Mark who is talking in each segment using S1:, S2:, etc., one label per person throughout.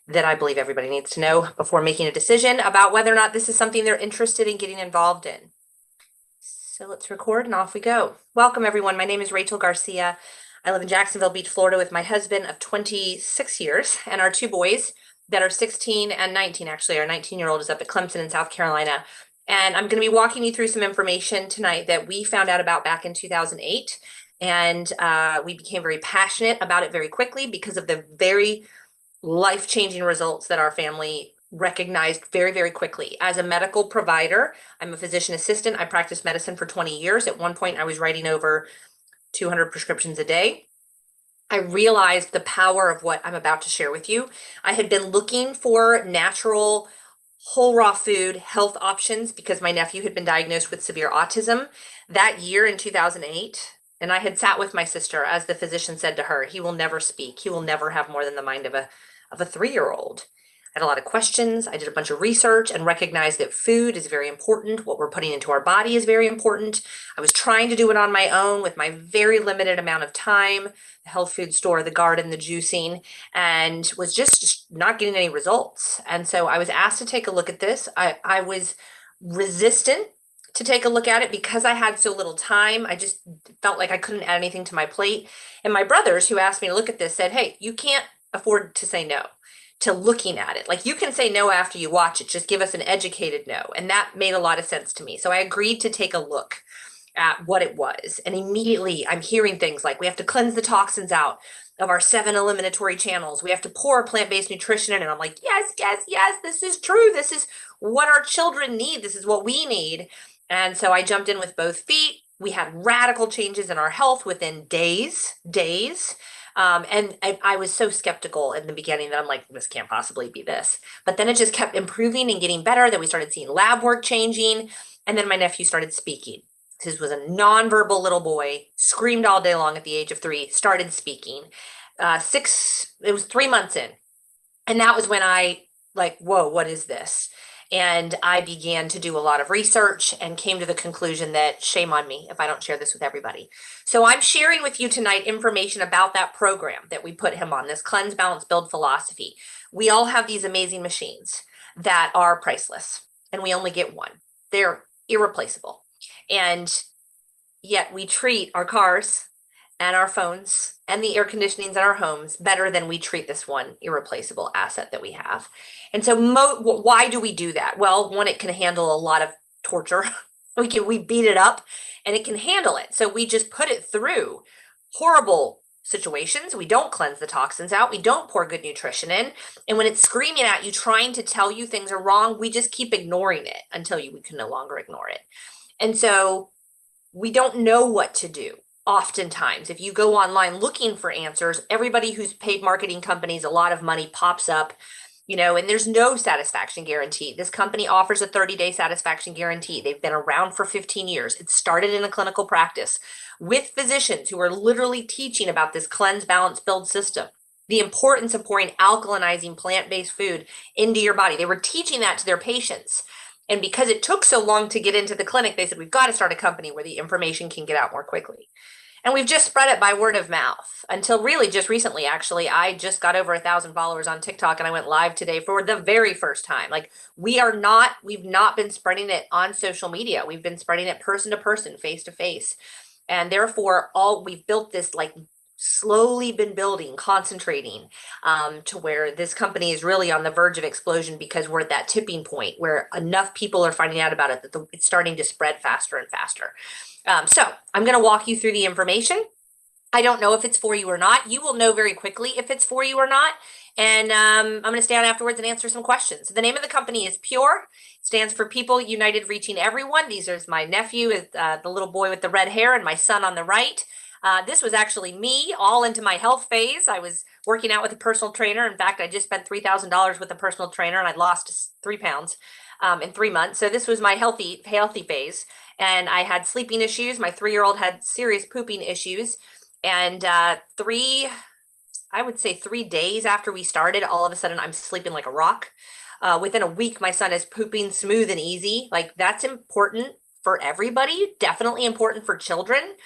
S1: that I believe everybody needs to know before making a decision about whether or not this is something they're interested in getting involved in. So let's record and off we go. Welcome everyone. My name is Rachel Garcia. I live in Jacksonville Beach, Florida with my husband of 26 years and our two boys that are 16 and 19. Actually, our 19-year-old is up at Clemson in South Carolina. And I'm going to be walking you through some information tonight that we found out about back in 2008. And we became very passionate about it very quickly because of the very life-changing results that our family recognized very, very quickly. As a medical provider, I'm a physician assistant. I practiced medicine for 20 years. At one point, I was writing over 200 prescriptions a day. I realized the power of what I'm about to share with you. I had been looking for natural, whole raw food health options because my nephew had been diagnosed with severe autism that year in 2008. And I had sat with my sister as the physician said to her, he will never speak. He will never have more than the mind of a 3-year-old. I had a lot of questions. I did a bunch of research and recognized that food is very important. What we're putting into our body is very important. I was trying to do it on my own with my very limited amount of time, the health food store, the garden, the juicing, and was just not getting any results. And so I was asked to take a look at this. I was resistant to take a look at it because I had so little time. I just felt like I couldn't add anything to my plate. And my brothers who asked me to look at this said, hey, you can't afford to say no to looking at it. Like, you can say no after you watch it, just give us an educated no. And that made a lot of sense to me. So I agreed to take a look at what it was. And immediately I'm hearing things like we have to cleanse the toxins out of our 7 eliminatory channels. We have to pour plant-based nutrition in. And I'm like, yes, yes, yes, this is true. This is what our children need. This is what we need. And so I jumped in with both feet. We had radical changes in our health within days. And I was so skeptical in the beginning that I'm like, this can't possibly be this. But then it just kept improving and getting better. Then we started seeing lab work changing. And then my nephew started speaking. This was a nonverbal little boy, screamed all day long at the age of 3, started speaking. It was 3 months in. And that was when I like, whoa, what is this? And I began to do a lot of research and came to the conclusion that shame on me if I don't share this with everybody. So I'm sharing with you tonight information about that program that we put him on, this cleanse, balance, build philosophy. We all have these amazing machines that are priceless, and we only get one. They're irreplaceable. And yet we treat our cars and our phones and the air conditionings in our homes better than we treat this one irreplaceable asset that we have. And so why do we do that? Well, one, it can handle a lot of torture. We beat it up and it can handle it. So we just put it through horrible situations. We don't cleanse the toxins out. We don't pour good nutrition in. And when it's screaming at you, trying to tell you things are wrong, we just keep ignoring it until we can no longer ignore it. And so we don't know what to do. Oftentimes, if you go online looking for answers, everybody who's paid marketing companies a lot of money pops up, and there's no satisfaction guarantee. This company offers a 30-day satisfaction guarantee. They've been around for 15 years. It started in a clinical practice with physicians who are literally teaching about this cleanse, balance, build system, the importance of pouring alkalinizing plant-based food into your body. They were teaching that to their patients. And because it took so long to get into the clinic, they said, we've got to start a company where the information can get out more quickly. And we've just spread it by word of mouth until really just recently, actually, I just got over 1,000 followers on TikTok and I went live today for the very first time. Like, we've not been spreading it on social media. We've been spreading it person to person, face to face. And therefore, we've built this, like, slowly been building, concentrating to where this company is really on the verge of explosion because we're at that tipping point where enough people are finding out about it that it's starting to spread faster and faster. So I'm going to walk you through the information. I don't know if it's for you or not. You will know very quickly if it's for you or not. And I'm going to stay on afterwards and answer some questions. The name of the company is Pure. It stands for People United Reaching Everyone. These are my nephew, the little boy with the red hair, and my son on the right. This was actually me all into my health phase. I was working out with a personal trainer. In fact, I just spent $3,000 with a personal trainer and I'd lost 3 pounds in 3 months. So this was my healthy phase. And I had sleeping issues. My 3-year-old had serious pooping issues. And I would say 3 days after we started, all of a sudden I'm sleeping like a rock. Within a week, my son is pooping smooth and easy. Like, that's important for everybody, definitely important for children.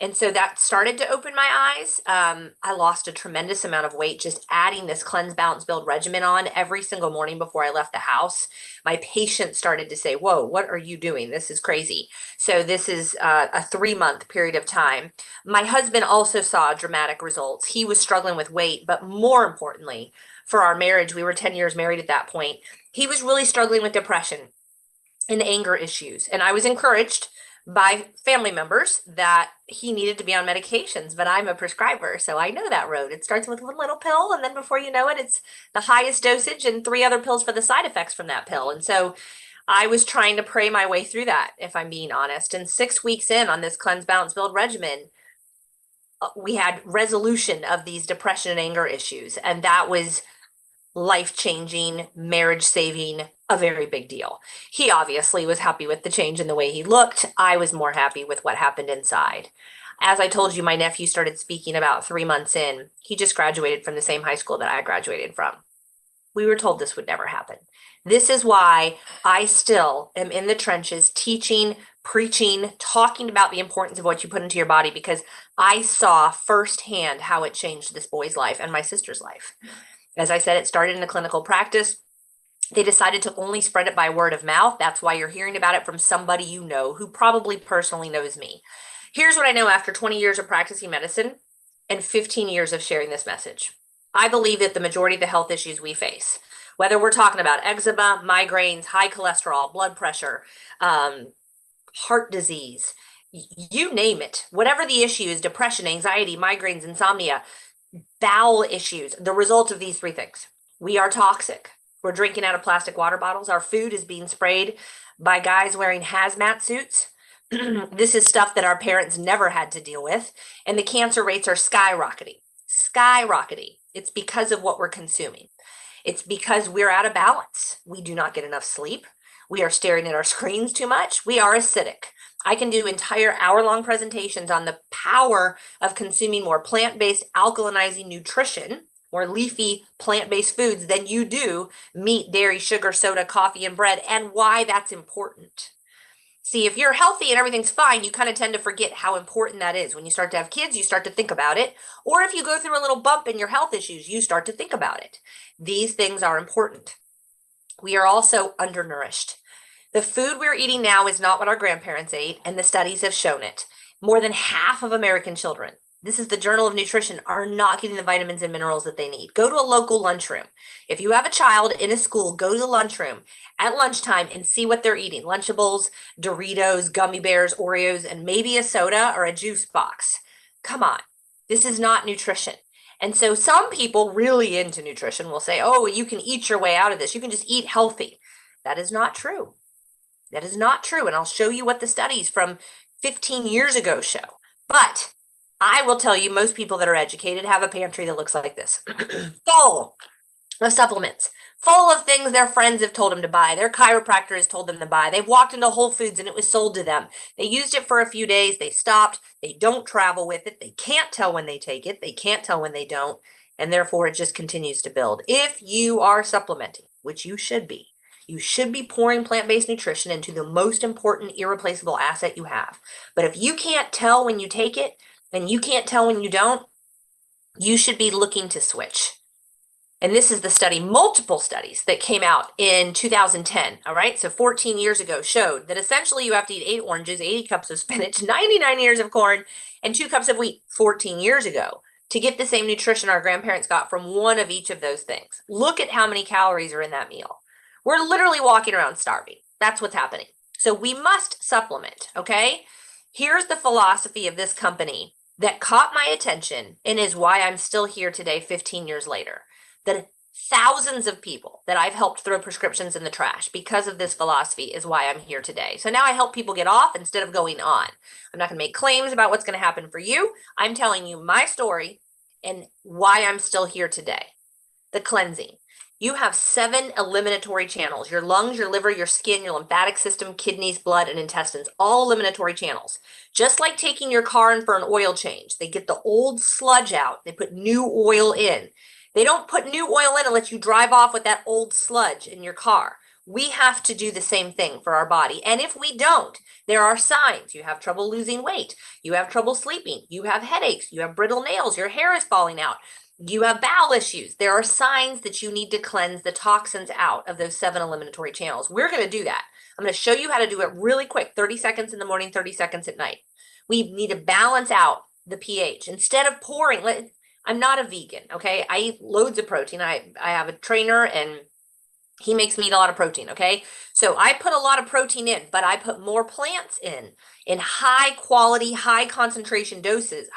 S1: And so that started to open my eyes. I lost a tremendous amount of weight just adding this cleanse, balance, build regimen on every single morning before I left the house. My patients started to say, whoa, what are you doing? This is crazy. So this is a 3-month period of time. My husband also saw dramatic results. He was struggling with weight, but more importantly, for our marriage, we were 10 years married at that point. He was really struggling with depression and anger issues. And I was encouraged by family members that he needed to be on medications, but I'm a prescriber, so I know that road. It starts with one little pill, and then before you know it, it's the highest dosage and 3 other pills for the side effects from that pill. And so I was trying to pray my way through that, if I'm being honest. And 6 weeks in on this cleanse, balance, build regimen, we had resolution of these depression and anger issues. And that was life-changing, marriage-saving, a very big deal. He obviously was happy with the change in the way he looked. I was more happy with what happened inside. As I told you, my nephew started speaking about 3 months in. He just graduated from the same high school that I graduated from. We were told this would never happen. This is why I still am in the trenches teaching, preaching, talking about the importance of what you put into your body, because I saw firsthand how it changed this boy's life and my sister's life. As I said, it started in a clinical practice. They decided to only spread it by word of mouth. That's why you're hearing about it from somebody you know who probably personally knows me. Here's what I know after 20 years of practicing medicine and 15 years of sharing this message. I believe that the majority of the health issues we face, whether we're talking about eczema, migraines, high cholesterol, blood pressure, heart disease, you name it, whatever the issue is, depression, anxiety, migraines, insomnia, bowel issues, the result of these 3 things. We are toxic. We're drinking out of plastic water bottles. Our food is being sprayed by guys wearing hazmat suits. This is stuff that our parents never had to deal with. And the cancer rates are skyrocketing. Skyrocketing. It's because of what we're consuming. It's because we're out of balance. We do not get enough sleep. We are staring at our screens too much. We are acidic. I can do entire hour-long presentations on the power of consuming more plant-based alkalinizing nutrition, more leafy plant-based foods than you do meat, dairy, sugar, soda, coffee, and bread, and why that's important. See, if you're healthy and everything's fine, you kind of tend to forget how important that is. When you start to have kids, you start to think about it. Or if you go through a little bump in your health issues, you start to think about it. These things are important. We are also undernourished. The food we're eating now is not what our grandparents ate, and the studies have shown it. More than half of American children, this is the Journal of Nutrition, are not getting the vitamins and minerals that they need. Go to a local lunchroom. If you have a child in a school, go to the lunchroom at lunchtime and see what they're eating. Lunchables, Doritos, gummy bears, Oreos, and maybe a soda or a juice box. Come on, this is not nutrition. And so some people really into nutrition will say, oh, you can eat your way out of this. You can just eat healthy. That is not true. That is not true. And I'll show you what the studies from 15 years ago show. But I will tell you, most people that are educated have a pantry that looks like this. Full of supplements, full of things their friends have told them to buy, their chiropractor has told them to buy. They've walked into Whole Foods and it was sold to them. They used it for a few days, they stopped, they don't travel with it, they can't tell when they take it, they can't tell when they don't, and therefore it just continues to build. If you are supplementing, which you should be pouring plant-based nutrition into the most important, irreplaceable asset you have. But if you can't tell when you take it, and you can't tell when you don't, you should be looking to switch. And this is the study, multiple studies that came out in 2010, all right? So 14 years ago showed that essentially you have to eat 8 oranges, 80 cups of spinach, 99 ears of corn, and 2 cups of wheat 14 years ago to get the same nutrition our grandparents got from one of each of those things. Look at how many calories are in that meal. We're literally walking around starving. That's what's happening. So we must supplement, okay? Here's the philosophy of this company that caught my attention and is why I'm still here today, 15 years later. That thousands of people that I've helped throw prescriptions in the trash because of this philosophy is why I'm here today. So now I help people get off instead of going on. I'm not going to make claims about what's going to happen for you. I'm telling you my story and why I'm still here today. The cleansing. You have 7 eliminatory channels: your lungs, your liver, your skin, your lymphatic system, kidneys, blood, and intestines, all eliminatory channels. Just like taking your car in for an oil change. They get the old sludge out. They put new oil in. They don't put new oil in and let you drive off with that old sludge in your car. We have to do the same thing for our body. And if we don't, there are signs. You have trouble losing weight. You have trouble sleeping. You have headaches. You have brittle nails. Your hair is falling out. You have bowel issues. There are signs that you need to cleanse the toxins out of those 7 eliminatory channels. We're going to do that. I'm going to show you how to do it really quick, 30 seconds in the morning, 30 seconds at night. We need to balance out the pH. Instead of pouring, I'm not a vegan, okay? I eat loads of protein. I have a trainer and he makes me eat a lot of protein, okay? So I put a lot of protein in, but I put more plants in high quality, high concentrated doses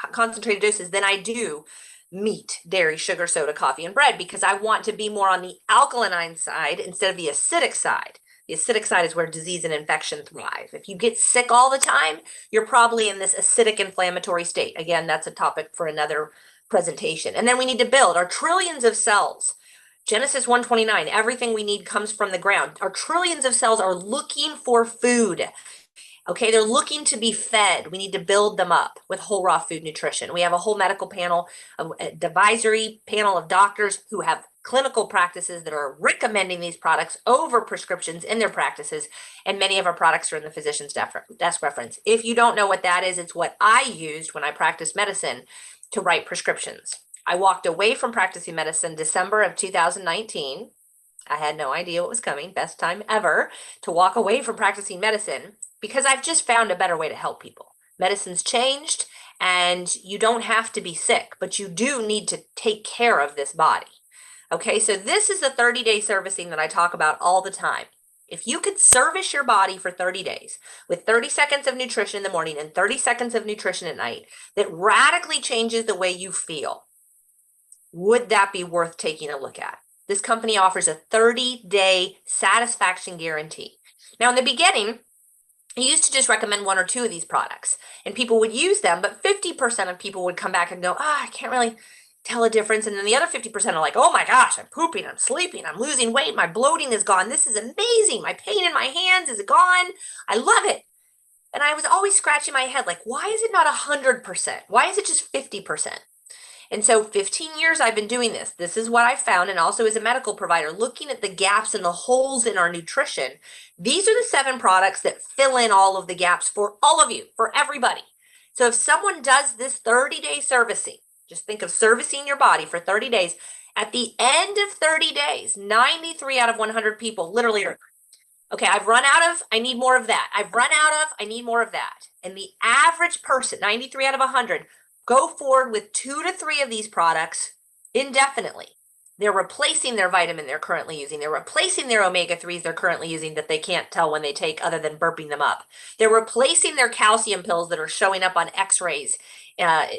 S1: than I do meat, dairy, sugar, soda, coffee, and bread, because I want to be more on the alkaline side instead of the acidic side. The acidic side is where disease and infection thrive. If you get sick all the time, you're probably in this acidic inflammatory state. Again, that's a topic for another presentation. And then we need to build our trillions of cells. Genesis 1:29, everything we need comes from the ground. Our trillions of cells are looking for food. Okay, they're looking to be fed. We need to build them up with whole raw food nutrition. We have a whole medical panel, an advisory panel of doctors who have clinical practices that are recommending these products over prescriptions in their practices. And many of our products are in the physician's desk reference. If you don't know what that is, it's what I used when I practiced medicine to write prescriptions. I walked away from practicing medicine December of 2019. I had no idea what was coming. Best time ever to walk away from practicing medicine, because I've just found a better way to help people. Medicine's changed and you don't have to be sick, but you do need to take care of this body. Okay, so this is the 30-day servicing that I talk about all the time. If you could service your body for 30 days with 30 seconds of nutrition in the morning and 30 seconds of nutrition at night, that radically changes the way you feel, would that be worth taking a look at? This company offers a 30-day satisfaction guarantee. Now, in the beginning, I used to just recommend 1 or 2 of these products and people would use them, but 50% of people would come back and go, I can't really tell a difference. And then the other 50% are like, oh my gosh, I'm pooping, I'm sleeping, I'm losing weight, my bloating is gone. This is amazing. My pain in my hands is gone. I love it. And I was always scratching my head like, why is it not 100%? Why is it just 50%? And so 15 years I've been doing this. This is what I found. And also as a medical provider, looking at the gaps and the holes in our nutrition. These are the 7 products that fill in all of the gaps for all of you, for everybody. So if someone does this 30-day servicing, just think of servicing your body for 30 days. At the end of 30 days, 93 out of 100 people literally are, okay, I've run out of, I need more of that. I've run out of, I need more of that. And the average person, 93 out of 100, go forward with 2 to 3 of these products indefinitely. They're replacing their vitamin they're currently using. They're replacing their omega-3s they're currently using that they can't tell when they take other than burping them up. They're replacing their calcium pills that are showing up on x-rays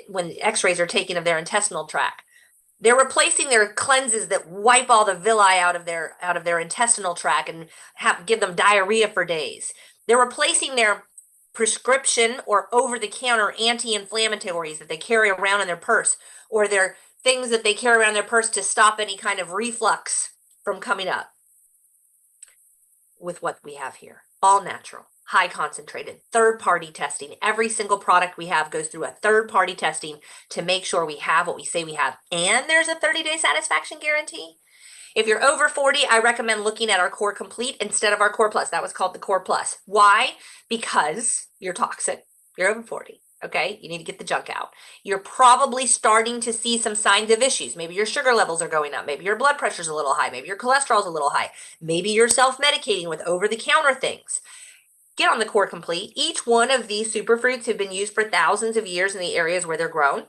S1: when x-rays are taken of their intestinal tract. They're replacing their cleanses that wipe all the villi out of their intestinal tract and give them diarrhea for days. They're replacing their prescription or over-the-counter anti-inflammatories that they carry around in their purse, or their things that they carry around in their purse to stop any kind of reflux from coming up, with what we have here. All natural, high concentrated, third-party testing. Every single product we have goes through a third-party testing to make sure we have what we say we have. And there's a 30-day satisfaction guarantee. If you're over 40, I recommend looking at our Core Complete instead of our Core Plus. That was called the Core Plus. Why? Because you're toxic. You're over 40. Okay, you need to get the junk out. You're probably starting to see some signs of issues. Maybe your sugar levels are going up. Maybe your blood pressure's a little high. Maybe your cholesterol's a little high. Maybe you're self-medicating with over-the-counter things. Get on the Core Complete. Each one of these superfruits have been used for thousands of years in the areas where they're grown.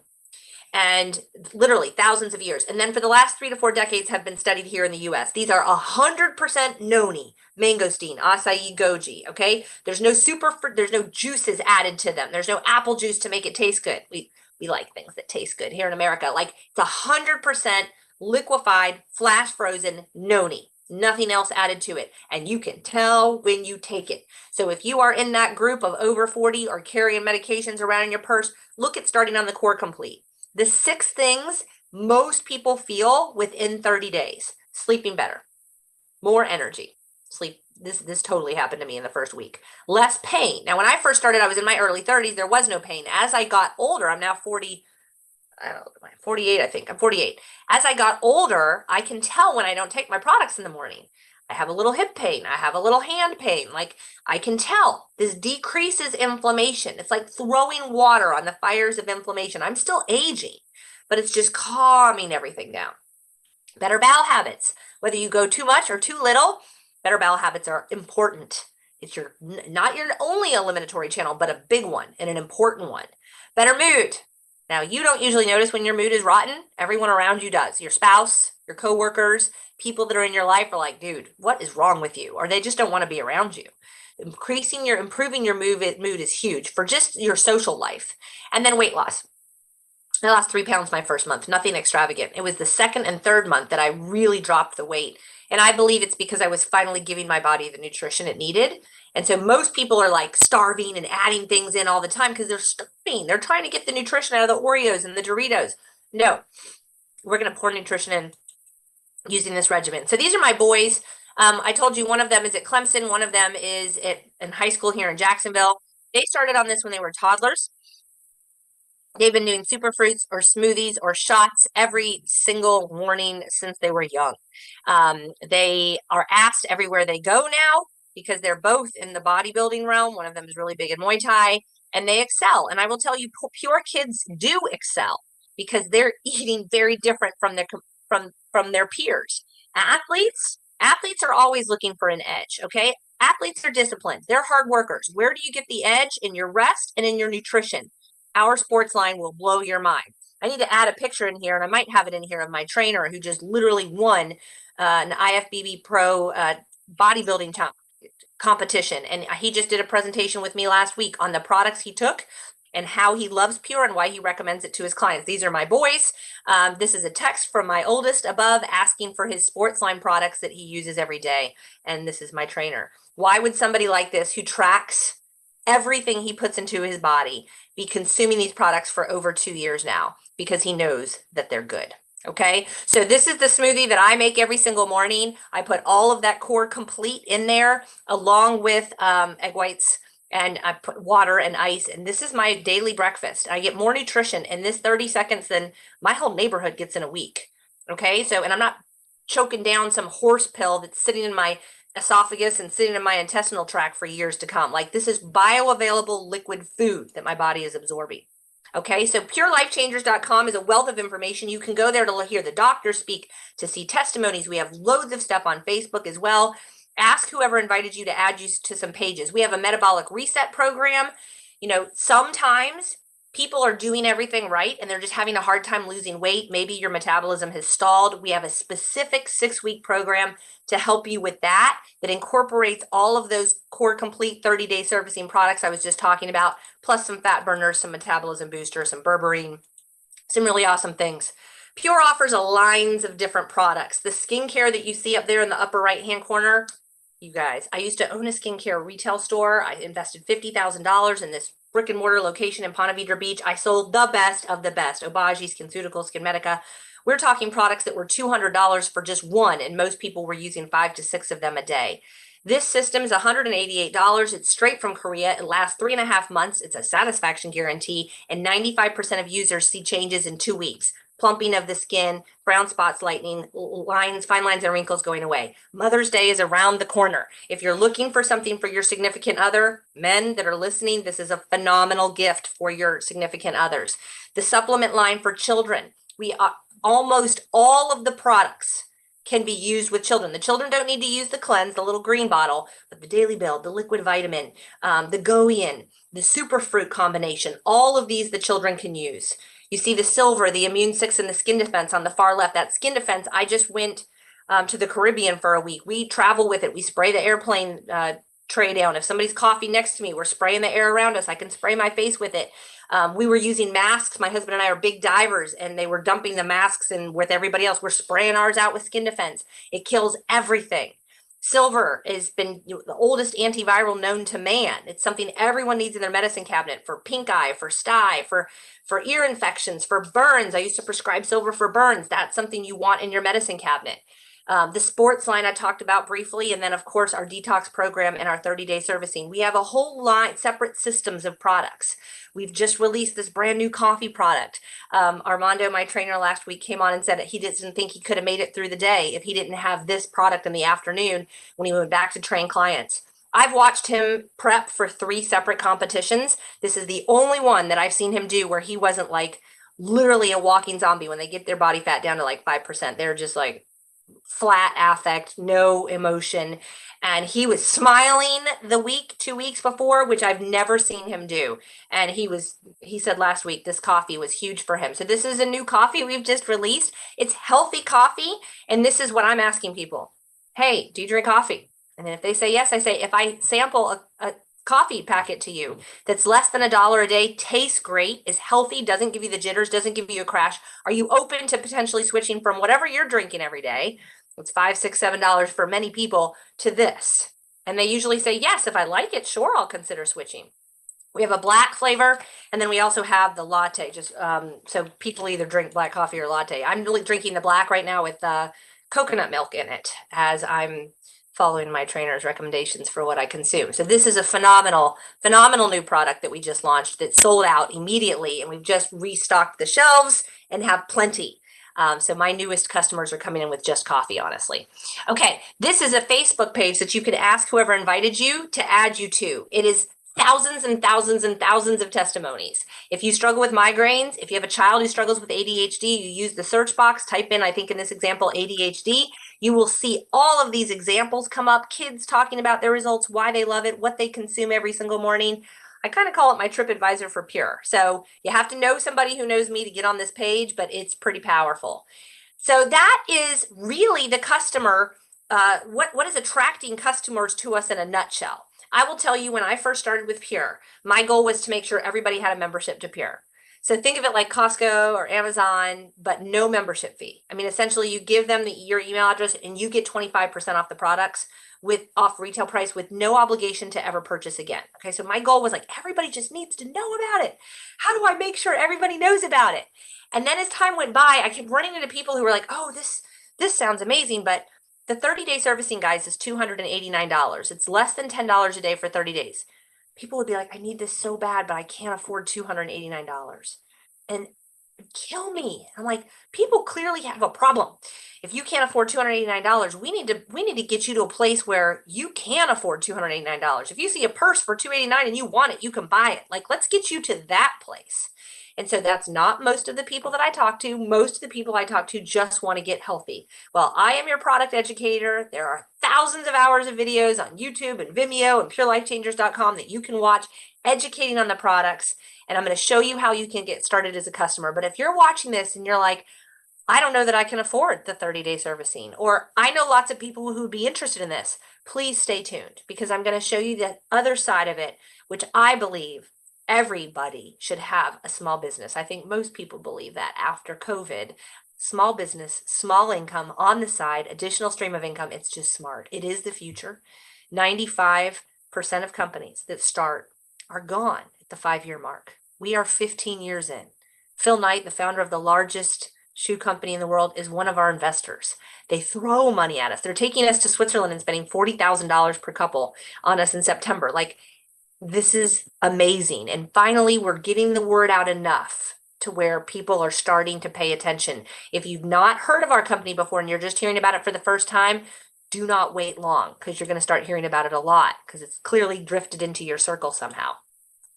S1: And literally thousands of years. And then for the last 3 to 4 decades have been studied here in the US. These are 100% noni, mangosteen, acai, goji, okay? There's no there's no juices added to them. There's no apple juice to make it taste good. We like things that taste good here in America. Like it's 100% liquefied, flash frozen noni. Nothing else added to it. And you can tell when you take it. So if you are in that group of over 40 or carrying medications around in your purse, look at starting on the Core Complete. The 6 things most people feel within 30 days. Sleeping better, more energy, sleep. This totally happened to me in the first week. Less pain. Now, when I first started, I was in my early 30s. There was no pain. As I got older, I'm now 40, I don't know, 48, I think. I'm 48. As I got older, I can tell when I don't take my products in the morning. I have a little hip pain. I have a little hand pain. Like, I can tell this decreases inflammation. It's like throwing water on the fires of inflammation. I'm still aging, but it's just calming everything down. Better bowel habits, whether you go too much or too little, better bowel habits are important. It's not your only eliminatory channel, but a big one and an important one. Better mood. Now, you don't usually notice when your mood is rotten. Everyone around you does. Your spouse, your coworkers, people that are in your life are like, dude, what is wrong with you? Or they just don't want to be around you. Improving your mood is huge for just your social life. And then weight loss. I lost 3 pounds my first month, nothing extravagant. It was the second and third month that I really dropped the weight. And I believe it's because I was finally giving my body the nutrition it needed. And so most people are like starving and adding things in all the time because they're starving. They're trying to get the nutrition out of the Oreos and the Doritos. No, we're going to pour nutrition in using this regimen. So these are my boys. I told you one of them is at Clemson. One of them is in high school here in Jacksonville. They started on this when they were toddlers. They've been doing super fruits or smoothies or shots every single morning since they were young. They are asked everywhere they go now because they're both in the bodybuilding realm. One of them is really big in Muay Thai, and they excel. And I will tell you, pure kids do excel because they're eating very different from their peers. Athletes are always looking for an edge. Okay, athletes are disciplined. They're hard workers. Where do you get the edge? In your rest and in your nutrition. Our sports line will blow your mind. I need to add a picture in here, and I might have it in here, of my trainer who just literally won an IFBB Pro bodybuilding competition. And he just did a presentation with me last week on the products he took and how he loves Pure and why he recommends it to his clients. These are my boys. This is a text from my oldest above asking for his sports line products that he uses every day. And this is my trainer. Why would somebody like this, who tracks everything he puts into his body, be consuming these products for over 2 years now? Because he knows that they're good. Okay, so this is the smoothie that I make every single morning. I put all of that core complete in there along with egg whites, and I put water and ice, and this is my daily breakfast. I get more nutrition in this 30 seconds than my whole neighborhood gets in a week. Okay, so, and I'm not choking down some horse pill that's sitting in my esophagus and sitting in my intestinal tract for years to come. Like, this is bioavailable liquid food that my body is absorbing. Okay, so purelifechangers.com is a wealth of information. You can go there to hear the doctor speak, to see testimonies. We have loads of stuff on Facebook as well. Ask whoever invited you to add you to some pages. We have a metabolic reset program. You know, sometimes people are doing everything right and they're just having a hard time losing weight. Maybe your metabolism has stalled. We have a specific 6-week program to help you with that incorporates all of those core complete 30-day servicing products I was just talking about, plus some fat burners, some metabolism boosters, some berberine, some really awesome things. Pure offers a lines of different products. The skincare that you see up there in the upper right-hand corner, you guys, I used to own a skincare retail store. I invested $50,000 in this brick and mortar location in Ponte Vedra Beach. I sold the best of the best, Obagi, SkinCeuticals, SkinMedica. We're talking products that were $200 for just one, and most people were using 5 to 6 of them a day. This system is $188. It's straight from Korea. It lasts 3.5 months. It's a satisfaction guarantee, and 95% of users see changes in 2 weeks. Plumping of the skin, brown spots lightening, lines, fine lines and wrinkles going away. Mother's Day is around the corner. If you're looking for something for your significant other, men that are listening, this is a phenomenal gift for your significant others. The supplement line for children. Almost all of the products can be used with children. The children don't need to use the cleanse, the little green bottle, but the Daily Build, the liquid vitamin, the Go-In, the super fruit combination, all of these the children can use. You see the silver, the immune 6, and the skin defense on the far left. That skin defense, I just went to the Caribbean for a week. We travel with it. We spray the airplane tray down. If somebody's coughing next to me, we're spraying the air around us. I can spray my face with it. We were using masks. My husband and I are big divers, and they were dumping the masks in with everybody else. We're spraying ours out with skin defense. It kills everything. Silver has been the oldest antiviral known to man. It's something everyone needs in their medicine cabinet for pink eye, for sty, for ear infections, for burns. I used to prescribe silver for burns. That's something you want in your medicine cabinet. The sports line I talked about briefly, and then of course our detox program and our 30-day servicing. We have a whole line, separate systems of products. We've just released this brand new coffee product. Armando, my trainer last week, came on and said that he didn't think he could have made it through the day if he didn't have this product in the afternoon when he went back to train clients. I've watched him prep for 3 separate competitions. This is the only one that I've seen him do where he wasn't like literally a walking zombie. When they get their body fat down to like 5%, they're just like flat affect, no emotion. And he was smiling the 2 weeks before, which I've never seen him do. And he said last week, this coffee was huge for him. So this is a new coffee we've just released. It's healthy coffee. And this is what I'm asking people. Hey, do you drink coffee? And then if they say yes, I say, if I sample a coffee packet to you that's less than $1 a day, tastes great, is healthy, doesn't give you the jitters, doesn't give you a crash, are you open to potentially switching from whatever you're drinking every day? It's $5, $6, $7 for many people to this. And they usually say, yes, if I like it, sure, I'll consider switching. We have a black flavor, and then we also have the latte, just so people either drink black coffee or latte. I'm really drinking the black right now with coconut milk in it, as I'm following my trainer's recommendations for what I consume. So this is a phenomenal new product that we just launched that sold out immediately, and we've just restocked the shelves and have plenty. So my newest customers are coming in with just coffee, honestly. Okay, this is a Facebook page that you can ask whoever invited you to add you to. It is thousands and thousands and thousands of testimonies. If you struggle with migraines, if you have a child who struggles with ADHD, you use the search box, type in, I think in this example, ADHD, you will see all of these examples come up, kids talking about their results, why they love it, what they consume every single morning. I kind of call it my TripAdvisor for Pure. So you have to know somebody who knows me to get on this page, but it's pretty powerful. So that is really the customer, what is attracting customers to us in a nutshell. I will tell you, when I first started with Pure, my goal was to make sure everybody had a membership to Pure. So think of it like Costco or Amazon, but no membership fee. I mean, essentially you give them your email address and you get 25% off the products off retail price with no obligation to ever purchase again. Okay, so my goal was like, everybody just needs to know about it. How do I make sure everybody knows about it? And then as time went by, I kept running into people who were like, oh, this sounds amazing, but the 30-day servicing, guys, is $289. It's less than $10 a day for 30 days. People would be like, I need this so bad, but I can't afford $289. And kill me. I'm like, people clearly have a problem. If you can't afford $289, we need to get you to a place where you can afford $289. If you see a purse for $289 and you want it, you can buy it. Like, let's get you to that place. And so that's not most of the people that I talk to. Most of the people I talk to just want to get healthy. Well, I am your product educator. There are thousands of hours of videos on YouTube and Vimeo and purelifechangers.com that you can watch educating on the products. And I'm going to show you how you can get started as a customer. But if you're watching this and you're like, I don't know that I can afford the 30-day servicing, or I know lots of people who would be interested in this, please stay tuned, because I'm going to show you the other side of it, which I believe everybody should have a small business. I think most people believe that after COVID, small business, small income on the side, additional stream of income, it's just smart. It is the future. 95% of companies that start are gone at the 5-year mark. We are 15 years in. Phil Knight, the founder of the largest shoe company in the world, is one of our investors. They throw money at us. They're taking us to Switzerland and spending $40,000 per couple on us in September. Like, this is amazing. And finally, we're getting the word out enough to where people are starting to pay attention. If you've not heard of our company before and you're just hearing about it for the first time, do not wait long, because you're going to start hearing about it a lot, because it's clearly drifted into your circle somehow.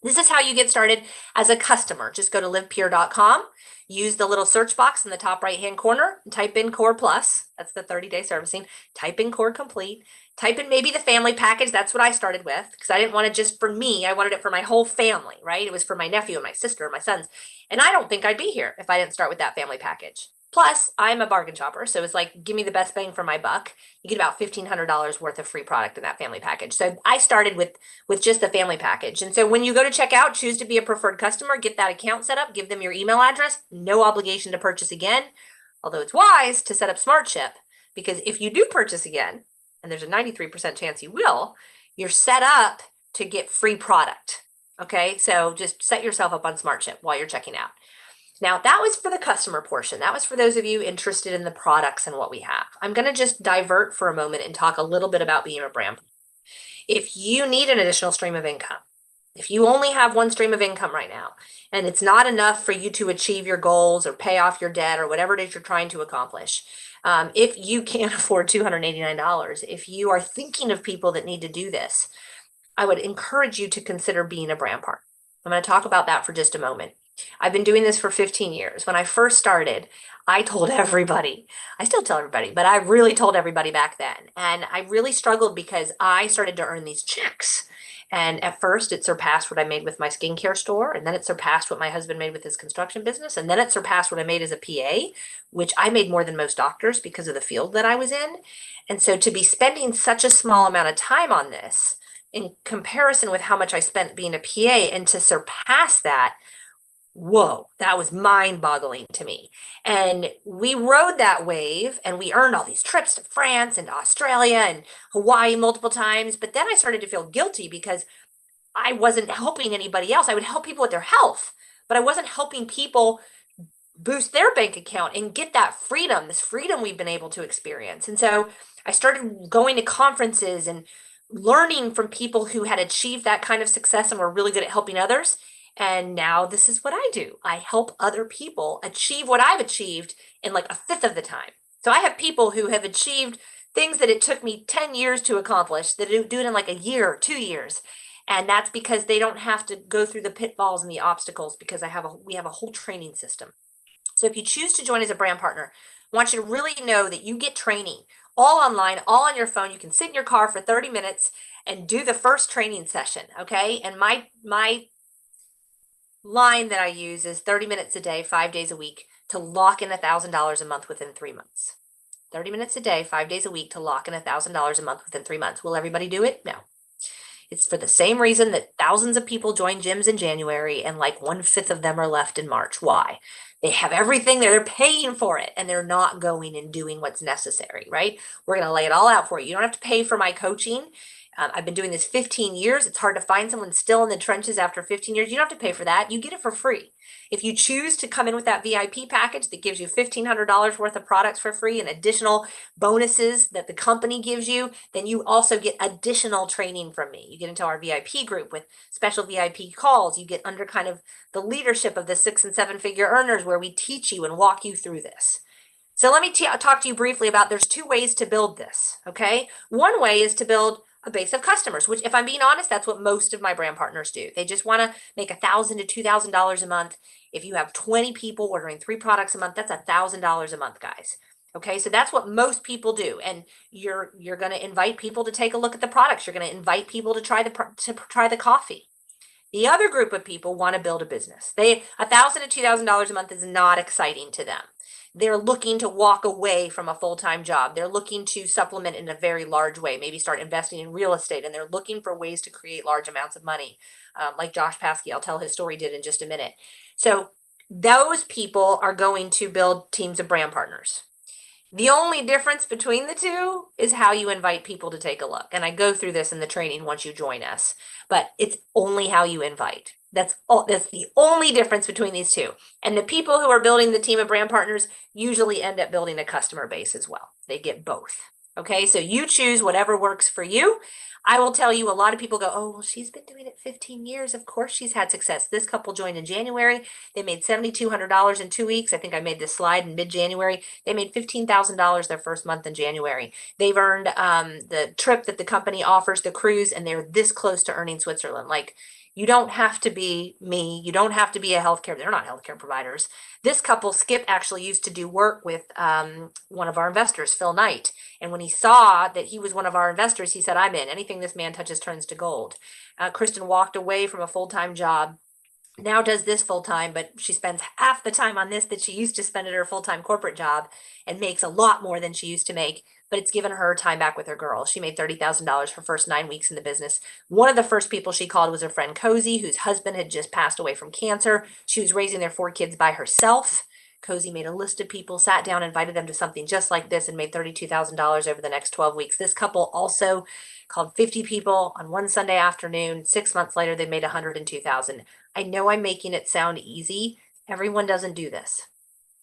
S1: This is how you get started as a customer. Just go to livepure.com, use the little search box in the top right-hand corner, and type in Core Plus. That's the 30-day servicing. Type in Core Complete. Type in maybe the family package. That's what I started with, because I didn't want it just for me. I wanted it for my whole family, right? It was for my nephew and my sister and my sons. And I don't think I'd be here if I didn't start with that family package. Plus, I'm a bargain shopper, so it's like, give me the best bang for my buck. You get about $1,500 worth of free product in that family package. So I started with just the family package. And so when you go to checkout, choose to be a preferred customer, get that account set up, give them your email address, no obligation to purchase again. Although it's wise to set up SmartShip, because if you do purchase again, and there's a 93% chance you will, you're set up to get free product. Okay, so just set yourself up on SmartShip while you're checking out. Now, that was for the customer portion. That was for those of you interested in the products and what we have. I'm going to just divert for a moment and talk a little bit about being a brand. If you need an additional stream of income, if you only have one stream of income right now, and it's not enough for you to achieve your goals or pay off your debt or whatever it is you're trying to accomplish, if you can't afford $289, if you are thinking of people that need to do this, I would encourage you to consider being a brand partner. I'm going to talk about that for just a moment. I've been doing this for 15 years. When I first started, I told everybody, I still tell everybody, but I really told everybody back then. And I really struggled because I started to earn these checks. And at first, it surpassed what I made with my skincare store. And then it surpassed what my husband made with his construction business. And then it surpassed what I made as a PA, which I made more than most doctors because of the field that I was in. And so to be spending such a small amount of time on this, in comparison with how much I spent being a PA, and to surpass that, whoa, that was mind boggling to me. And we rode that wave and we earned all these trips to France and Australia and Hawaii multiple times. But then I started to feel guilty because I wasn't helping anybody else. I would help people with their health, but I wasn't helping people boost their bank account and get that freedom, this freedom we've been able to experience. And so I started going to conferences and learning from people who had achieved that kind of success and were really good at helping others. And now this is what I do. I help other people achieve what I've achieved in like a fifth of the time. So I have people who have achieved things that it took me 10 years to accomplish that do it in like a year or 2 years. And that's because they don't have to go through the pitfalls and the obstacles because we have a whole training system. So if you choose to join as a brand partner, I want you to really know that you get training all online, all on your phone. You can sit in your car for 30 minutes and do the first training session, okay? And my line that I use is 30 minutes a day, 5 days a week to lock in $1,000 a month within 3 months. 30 minutes a day, 5 days a week to lock in $1,000 a month within 3 months. Will everybody do it? No. It's for the same reason that thousands of people join gyms in January and like 1/5 of them are left in March. Why? They have everything there, they're paying for it, and they're not going and doing what's necessary, right? We're going to lay it all out for you. You don't have to pay for my coaching. I've been doing this 15 years. It's hard to find someone still in the trenches after 15 years. You don't have to pay for that. You get it for free. If you choose to come in with that VIP package that gives you $1,500 worth of products for free and additional bonuses that the company gives you, then you also get additional training from me. You get into our VIP group with special VIP calls. You get under kind of the leadership of the 6 and 7 figure earners where we teach you and walk you through this. So let me talk to you briefly about there's 2 ways to build this, okay? One way is to build a base of customers, which if I'm being honest, that's what most of my brand partners do. They just want to make $1,000 to $2,000 a month. If you have 20 people ordering 3 products a month, that's $1,000 a month, guys. Okay, so that's what most people do, and you're going to invite people to take a look at the products. You're going to invite people to try the coffee. The other group of people want to build a business. $1,000 to $2,000 a month is not exciting to them. They're looking to walk away from a full-time job. They're looking to supplement in a very large way, maybe start investing in real estate, and they're looking for ways to create large amounts of money, like Josh Paskey, I'll tell his story, did in just a minute. So those people are going to build teams of brand partners. The only difference between the two is how you invite people to take a look. And I go through this in the training once you join us, but it's only how you invite. That's the only difference between these two. And the people who are building the team of brand partners usually end up building a customer base as well. They get both. Okay, so you choose whatever works for you. I will tell you, a lot of people go, oh, well, she's been doing it 15 years. Of course she's had success. This couple joined in January. They made $7,200 in 2 weeks. I think I made this slide in mid-January. They made $15,000 their first month in January. They've earned the trip that the company offers, the cruise, and they're this close to earning Switzerland. Like, you don't have to be me. You don't have to be a healthcare. They're not healthcare providers. This couple, Skip, actually used to do work with one of our investors, Phil Knight. And when he saw that he was one of our investors, he said, I'm in. Anything this man touches turns to gold. Kristen walked away from a full-time job, now does this full-time, but she spends half the time on this that she used to spend at her full-time corporate job and makes a lot more than she used to make, but it's given her time back with her girls. She made $30,000 for first 9 weeks in the business. One of the first people she called was her friend Cozy, whose husband had just passed away from cancer. She was raising their 4 kids by herself. Cozy made a list of people, sat down, invited them to something just like this, and made $32,000 over the next 12 weeks. This couple also called 50 people on one Sunday afternoon. 6 months later, they made $102,000. I know I'm making it sound easy, Everyone doesn't do this.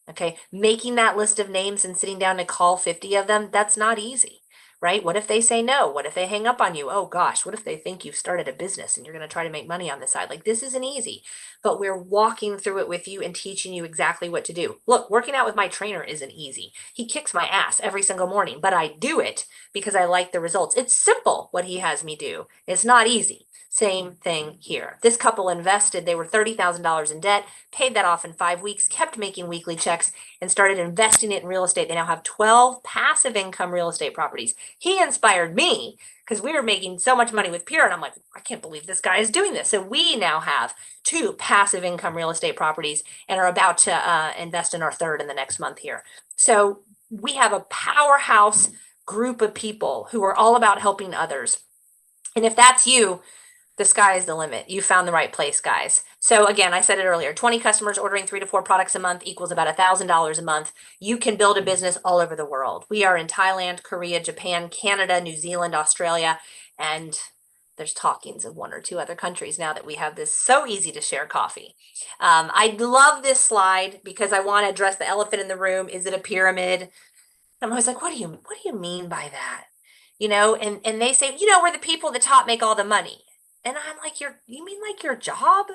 S1: Okay. Making that list of names and sitting down to call 50 of them, that's not easy, right? What if they say no? What if they hang up on you? Oh gosh, what if they think you've started a business and you're going to try to make money on the side? Like, this isn't easy, but we're walking through it with you and teaching you exactly what to do. Look, working out with my trainer isn't easy. He kicks my ass every single morning, but I do it because I like the results. It's simple what he has me do. It's not easy. Same thing here. This couple invested, they were $30,000 in debt, paid that off in 5 weeks, kept making weekly checks, and started investing it in real estate. They now have 12 passive income real estate properties. He inspired me because we were making so much money with Pure, and I'm like, I can't believe this guy is doing this. So we now have 2 passive income real estate properties and are about to invest in our 3rd in the next month here. So we have a powerhouse group of people who are all about helping others. And if that's you, the sky is the limit. You found the right place, guys. So again, I said it earlier, 20 customers ordering 3 to 4 products a month equals about $1,000 a month. You can build a business all over the world. We are in Thailand, Korea, Japan, Canada, New Zealand, Australia, and there's talkings of 1 or 2 other countries now that we have this so easy to share coffee. I love this slide because I want to address the elephant in the room. Is it a pyramid? I'm always like, what do you mean by that? And they say, we're the people at the top make all the money. And I'm like, you mean like your job?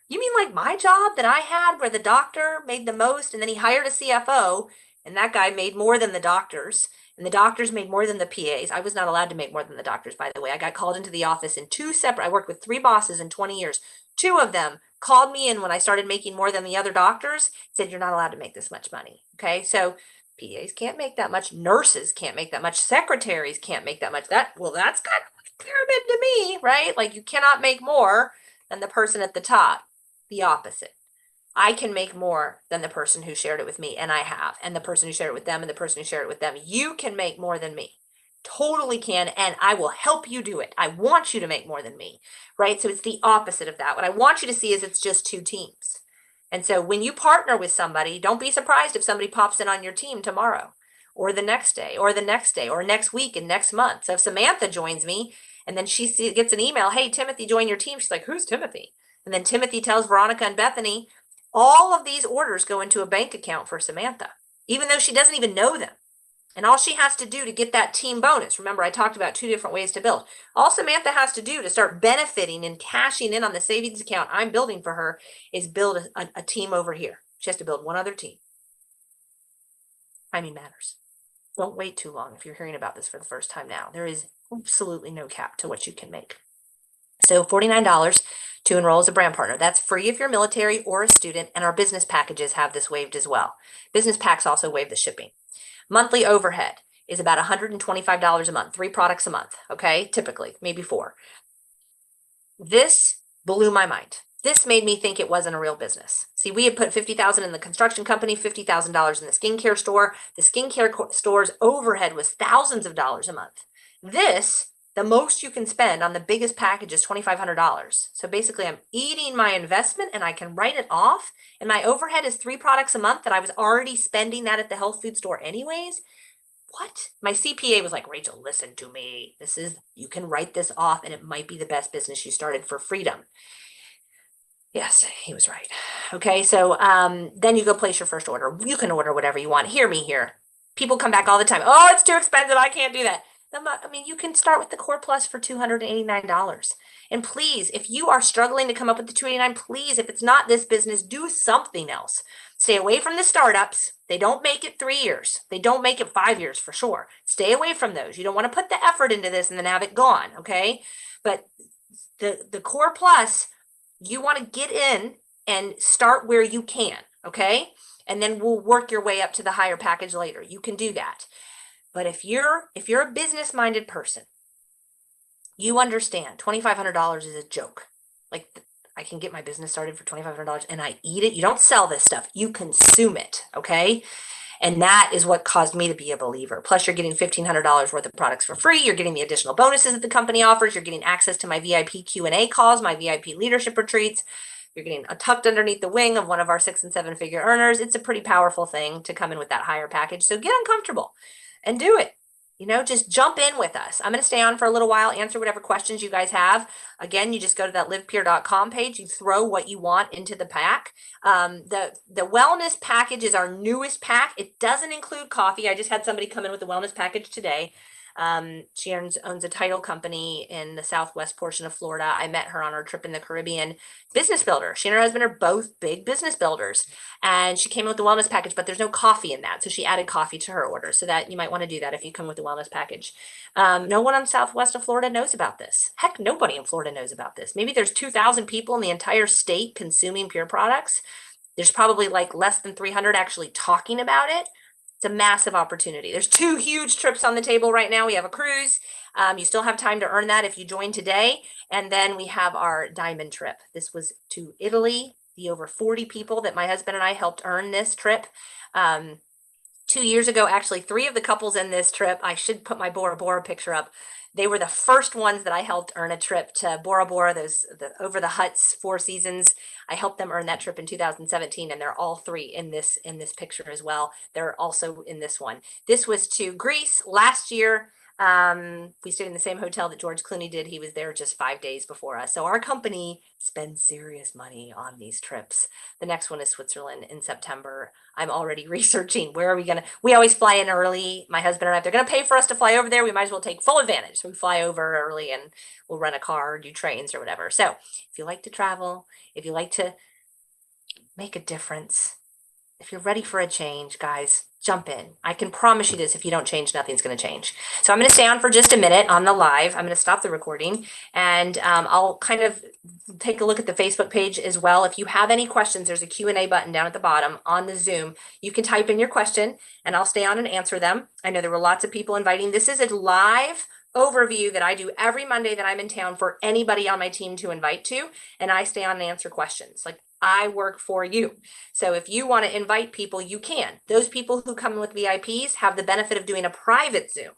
S1: You mean like my job that I had where the doctor made the most and then he hired a CFO and that guy made more than the doctors and the doctors made more than the PAs. I was not allowed to make more than the doctors, by the way. I got called into the office in 2 separate, I worked with 3 bosses in 20 years. 2 of them called me in when I started making more than the other doctors, said, you're not allowed to make this much money. Okay. So PAs can't make that much. Nurses can't make that much. Secretaries can't make that much. That's kind of pyramid to me, right? Like, you cannot make more than the person at the top. The opposite. I can make more than the person who shared it with me, and I have, and the person who shared it with them, and the person who shared it with them. You can make more than me. Totally can, and I will help you do it. I want you to make more than me, right? So it's the opposite of that. What I want you to see is it's just 2 teams. And so when you partner with somebody, don't be surprised if somebody pops in on your team tomorrow or the next day or the next day or next week and next month. So if Samantha joins me and then she gets an email, hey, Timothy, join your team. She's like, who's Timothy? And then Timothy tells Veronica and Bethany, all of these orders go into a bank account for Samantha, even though she doesn't even know them. And all she has to do to get that team bonus, remember I talked about 2 different ways to build. All Samantha has to do to start benefiting and cashing in on the savings account I'm building for her is build a team over here. She has to build 1 other team. Timing matters. Don't wait too long if you're hearing about this for the first time now. There is absolutely no cap to what you can make. So $49 to enroll as a brand partner. That's free if you're military or a student, and our business packages have this waived as well. Business packs also waive the shipping. Monthly overhead is about $125 a month, 3 products a month, okay? Typically, maybe 4. This blew my mind. This made me think it wasn't a real business. See, we had put $50,000 in the construction company, $50,000 in the skincare store. The skincare store's overhead was thousands of dollars a month. This, the most you can spend on the biggest package is $2,500. So basically, I'm eating my investment and I can write it off. And my overhead is 3 products a month that I was already spending that at the health food store anyways. What? My CPA was like, Rachel, listen to me. You can write this off and it might be the best business you started for freedom. Yes, he was right. Okay, so then you go place your first order. You can order whatever you want. Hear me here. People come back all the time. Oh, it's too expensive. I can't do that. You can start with the Core Plus for $289. And please, if you are struggling to come up with the $289, please, if it's not this business, do something else. Stay away from the startups. They don't make it 3 years. They don't make it 5 years for sure. Stay away from those. You don't want to put the effort into this and then have it gone, okay? But the Core Plus, you want to get in and start where you can, okay? And then we'll work your way up to the higher package later. You can do that. But if you're a business-minded person, you understand $2,500 is a joke. Like, I can get my business started for $2,500 and I eat it. You don't sell this stuff. You consume it, okay? And that is what caused me to be a believer. Plus, you're getting $1,500 worth of products for free. You're getting the additional bonuses that the company offers. You're getting access to my VIP Q&A calls, my VIP leadership retreats. You're getting tucked underneath the wing of one of our 6- and 7-figure earners. It's a pretty powerful thing to come in with that higher package. So get uncomfortable and do it. just jump in with us. I'm going to stay on for a little while, answer whatever questions you guys have. Again, you just go to that livepeer.com page, you throw what you want into the pack. The wellness package is our newest pack. It doesn't include coffee. I just had somebody come in with the wellness package today. She owns a title company in the southwest portion of Florida. I met her on our trip in the Caribbean. Business builder. She and her husband are both big business builders, and she came with the wellness package, but there's no coffee in that. So she added coffee to her order. So that you might want to do that if you come with the wellness package. No one on southwest of Florida knows about this. Heck, nobody in Florida knows about this. Maybe there's 2,000 people in the entire state consuming Pure products. There's probably like less than 300 actually talking about it. It's a massive opportunity. There's 2 huge trips on the table right now. We have a cruise. You still have time to earn that if you join today. And then we have our diamond trip. This was to Italy. The over 40 people that my husband and I helped earn this trip. 2 years ago, actually, 3 of the couples in this trip, I should put my Bora Bora picture up. They were the first ones that I helped earn a trip to Bora Bora, the over the Huts 4 Seasons. I helped them earn that trip in 2017, and they're all 3 in this picture as well. They're also in this one. This was to Greece last year. We stayed in the same hotel that George Clooney did. He was there just 5 days before us. So our company spends serious money on these trips. The next one is Switzerland in September. I'm already researching where are we we always fly in early. My husband and I, if they're gonna pay for us to fly over there, we might as well take full advantage. So we fly over early and we'll rent a car, do trains or whatever. So if you like to travel, if you like to make a difference, if you're ready for a change, guys, jump in. I can promise you this, if you don't change, nothing's going to change. So I'm going to stay on for just a minute on the live. I'm going to stop the recording, and I'll kind of take a look at the Facebook page as well. If you have any questions, there's a Q&A button down at the bottom on the Zoom. You can type in your question and I'll stay on and answer them. I know there were lots of people inviting. This is a live overview that I do every Monday that I'm in town for anybody on my team to invite to, and I stay on and answer questions. Like, I work for you. So if you want to invite people, you can. Those people who come with VIPs have the benefit of doing a private Zoom.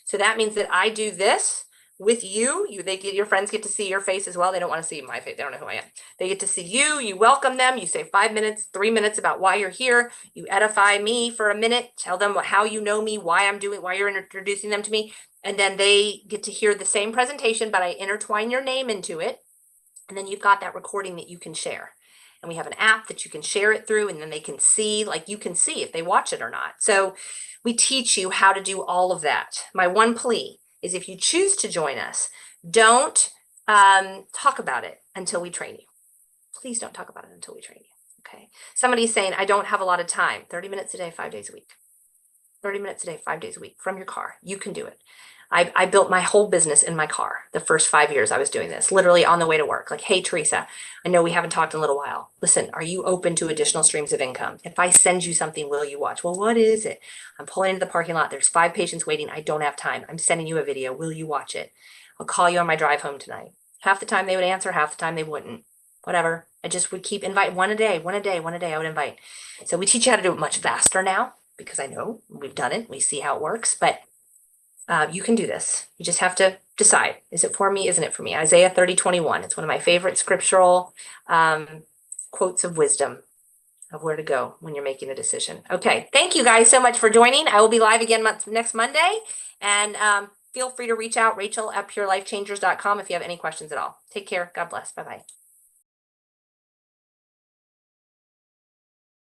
S1: So that means that I do this with you. Your friends get to see your face as well. They don't want to see my face. They don't know who I am. They get to see you. You welcome them. You say 5 minutes, 3 minutes about why you're here. You edify me for a minute. Tell them how you know me, why you're introducing them to me. And then they get to hear the same presentation, but I intertwine your name into it. And then you've got that recording that you can share. And we have an app that you can share it through, and then they can see, like you can see if they watch it or not. So we teach you how to do all of that. My one plea is if you choose to join us, don't talk about it until we train you. Please don't talk about it until we train you, okay? Somebody's saying, I don't have a lot of time. 30 minutes a day, 5 days a week. 30 minutes a day, 5 days a week from your car. You can do it. I built my whole business in my car. The first 5 years I was doing this, literally on the way to work. Like, hey, Teresa, I know we haven't talked in a little while. Listen, are you open to additional streams of income? If I send you something, will you watch? Well, what is it? I'm pulling into the parking lot. There's 5 patients waiting. I don't have time. I'm sending you a video. Will you watch it? I'll call you on my drive home tonight. Half the time they would answer, half the time they wouldn't. Whatever. I just would keep invite one a day I would invite. So we teach you how to do it much faster now, because I know we've done it. We see how it works, but you can do this. You just have to decide. Is it for me? Isn't it for me? Isaiah 30:21. It's one of my favorite scriptural quotes of wisdom of where to go when you're making a decision. Okay. Thank you guys so much for joining. I will be live again next Monday. And feel free to reach out, Rachel at purelifechangers.com if you have any questions at all. Take care. God bless. Bye-bye.